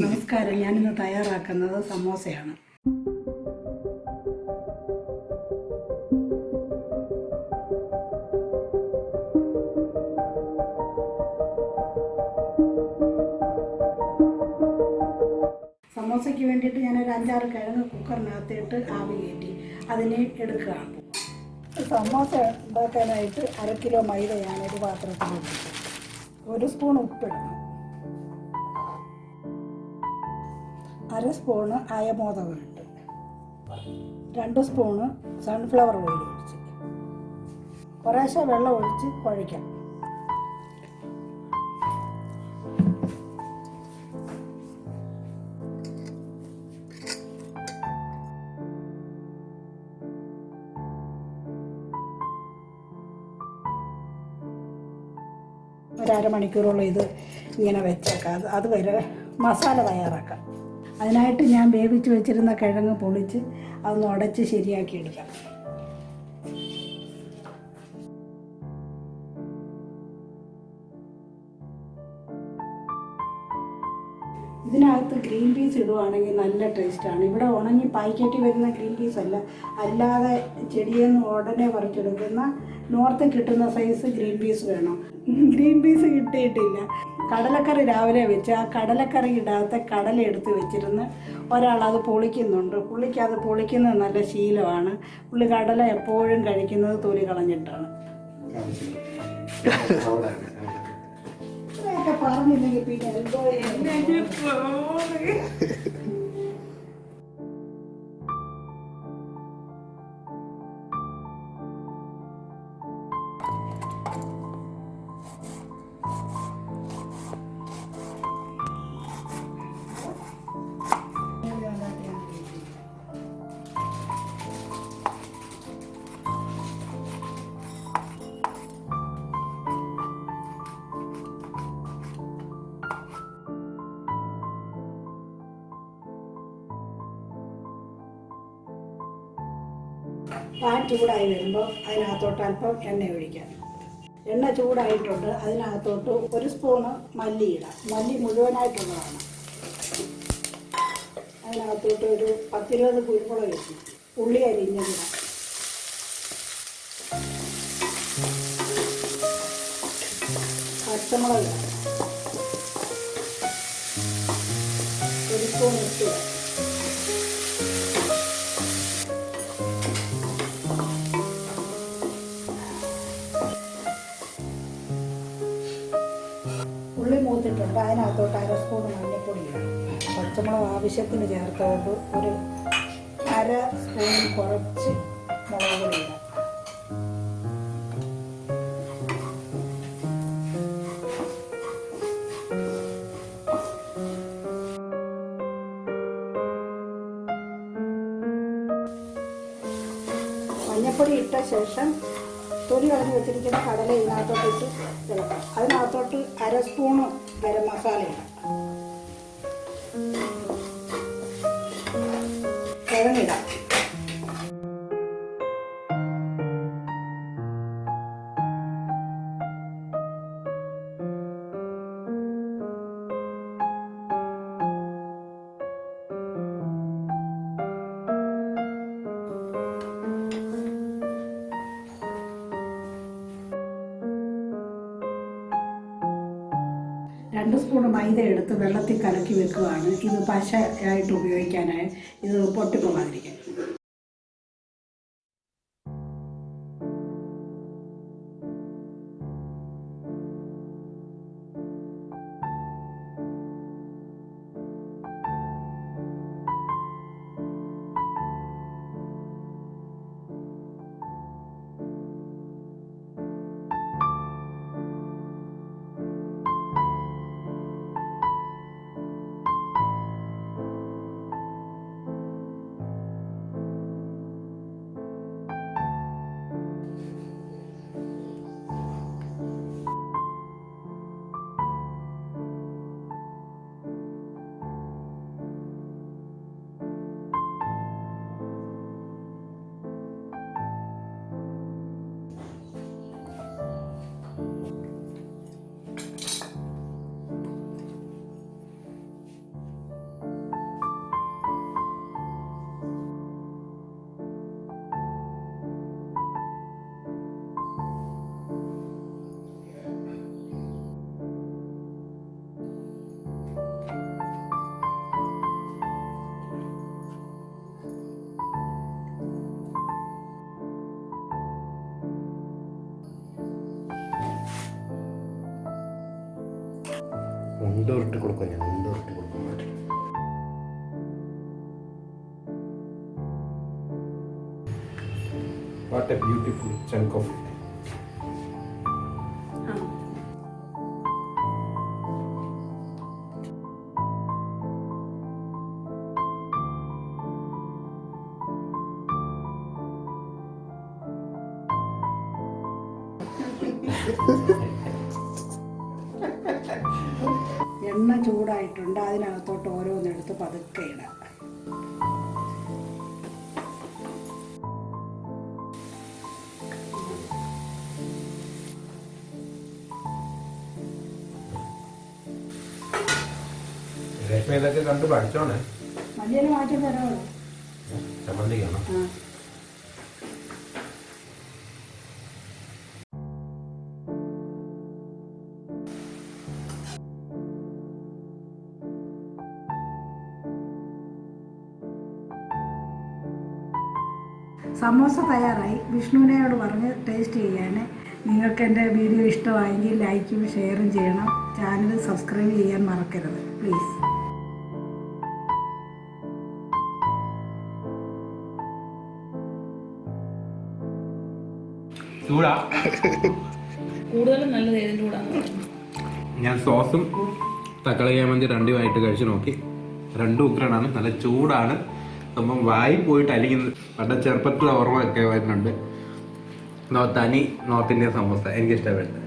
നമസ്കാരം. ഞാനിന്ന് തയ്യാറാക്കുന്നത് സമോസയാണ്. സമോസയ്ക്ക് വേണ്ടിയിട്ട് ഞാനൊരു 5-6 കിഴങ്ങ് കുക്കറിനകത്തിട്ട് ആവി കയറ്റി അതിനെ എടുക്കുകയാണ്. സമോസ ഉണ്ടാക്കാനായിട്ട് 1/2 കിലോ മൈദ ഞാനൊരു പാത്രത്തിൽ ഇട്ടിട്ട് 1 സ്പൂൺ ഉപ്പിടണം, 1/2 സ്പൂണ് അയമോദകം ഇട്ട്, 2 സ്പൂണ് സൺഫ്ലവർ ഓയിൽ ഒഴിച്ച് കുറേശ്ശെ വെള്ളം ഒഴിച്ച് കുഴയ്ക്കാം. ഒരു അരമണിക്കൂറോളം ഇത് ഇങ്ങനെ വെച്ചേക്കാം. അതുവരെ മസാല തയ്യാറാക്കാം. അതിനായിട്ട് ഞാൻ വേവിച്ച് വെച്ചിരുന്ന കിഴങ്ങ് പൊളിച്ച് അതൊന്ന് ഉടച്ച് ശരിയാക്കി എടുക്കാം. ഇതിനകത്ത് ഗ്രീൻ പീസ് ഇടുവാണെങ്കിൽ നല്ല ടേസ്റ്റാണ്. ഇവിടെ ഉണങ്ങി പാക്കറ്റിൽ വരുന്ന ഗ്രീൻ പീസ് അല്ല, അല്ലാതെ ചെടിയിൽ നിന്ന് ഉടനെ പറിച്ചെടുക്കുന്ന നോർത്ത് കിട്ടുന്ന സൈസ് ഗ്രീൻ പീസ് വേണം. ഗ്രീൻ പീസ് കിട്ടിയിട്ടില്ല. കടലക്കറി രാവിലെ വെച്ച് ആ കടലക്കറി ഇടാത്ത കടല എടുത്ത് വെച്ചിരുന്ന് ഒരാളത് പൊളിക്കുന്നുണ്ട്. പുള്ളിക്ക് അത് പൊളിക്കുന്നത് നല്ല ശീലമാണ്. പുള്ളി കടല എപ്പോഴും കഴിക്കുന്നത് തൊലി കളഞ്ഞിട്ടാണ്. പറഞ്ഞില്ലെങ്കിൽ പിന്നെ എന്തോ പാൻ ചൂടായി വരുമ്പോൾ അതിനകത്തോട്ട് അല്പം എണ്ണ ഒഴിക്കാം. എണ്ണ ചൂടായിട്ടുണ്ട്. അതിനകത്തോട്ട് 1 സ്പൂണ് മല്ലി ഇടാം. മല്ലി മുഴുവനായിട്ടുള്ളതാണ്. അതിനകത്തോട്ട് ഒരു 10-20 കുരുമുളക് വെച്ച് ഉള്ളി അരിഞ്ഞതിടാം. പച്ചമുളക് ഇടാം. 1 സ്പൂൺ ഇട്ട് ഉള്ളി മൂത്തിട്ടുണ്ട്. അതിനകത്തോട്ട് 1/2 സ്പൂൺ മഞ്ഞൾപ്പൊടി ഇടാം. പച്ചമുളക് ആവശ്യത്തിന് ചേർത്തുകൊണ്ട് ഒരു 1/2 സ്പൂൺ കുറച്ച് മുളക് പൊടി ഇടാം. മഞ്ഞൾപ്പൊടി ഇട്ട ശേഷം തൊലി കളഞ്ഞ് വെച്ചിരിക്കുന്ന കടല ഇതിനകത്തോട്ട് ഇട്ട് ഇളക്കാം. അതിനകത്തോട്ട് 1/2 സ്പൂണ് ഗരം മസാല ഇടാം. കിഴങ്ങിടാം. രണ്ട് സ്പൂൺ മൈദ എടുത്ത് വെള്ളത്തിൽ കലക്കി വെക്കുകയാണ്. ഇത് പശയായിട്ട് ഉപയോഗിക്കാനായി, ഇത് പൊട്ടിപ്പോകാതിരിക്കാൻ. ഉണ്ടോറിട്ട് കൊടുക്കാം ഞാൻ, ഉണ്ടോറിട്ട് കൊടുക്കാം. What a beautiful chunk of it. എണ്ണ ചൂടായിട്ടുണ്ട്, അതിനകത്തോട്ട് ഓരോന്നെടുത്ത് പതുക്കെ ഇടാം. രേഷ്മ ഇതൊക്കെ കണ്ട് പഠിച്ചോണേ. മല്ലിയില മാറ്റി തരാമോ? ചമ്മന്തിക്കാണോ? സമോസ തയ്യാറായി. വിഷ്ണുവിനോട് പറഞ്ഞ് ടേസ്റ്റ് ചെയ്യാൻ. നിങ്ങൾക്ക് എൻ്റെ വീഡിയോ ഇഷ്ടമായെങ്കിൽ ലൈക്കും ഷെയറും ചെയ്യണം. ചാനൽ സബ്സ്ക്രൈബ് ചെയ്യാൻ മറക്കരുത് പ്ലീസ്. ചൂടാ കൂടുതലും നല്ലത് ഏതിൻ്റെ കൂടാന്ന് പറയുന്നത്. ഞാൻ സോസും തക്കാളി ചമ്മന്തി രണ്ടുമായിട്ട് കഴിച്ചു നോക്കി. രണ്ടും ഉഗ്രാണ്, നല്ല ചൂടാണ്. അപ്പം വായി പോയിട്ട് അല്ലെങ്കിൽ പണ്ട് ചെറുപ്പത്തിൽ ഓർമ്മ ഒക്കെ വരുന്നുണ്ട്. തനി നോർത്ത് ഇന്ത്യൻ സമോസ എനിക്കിഷ്ടപ്പെട്ടത്.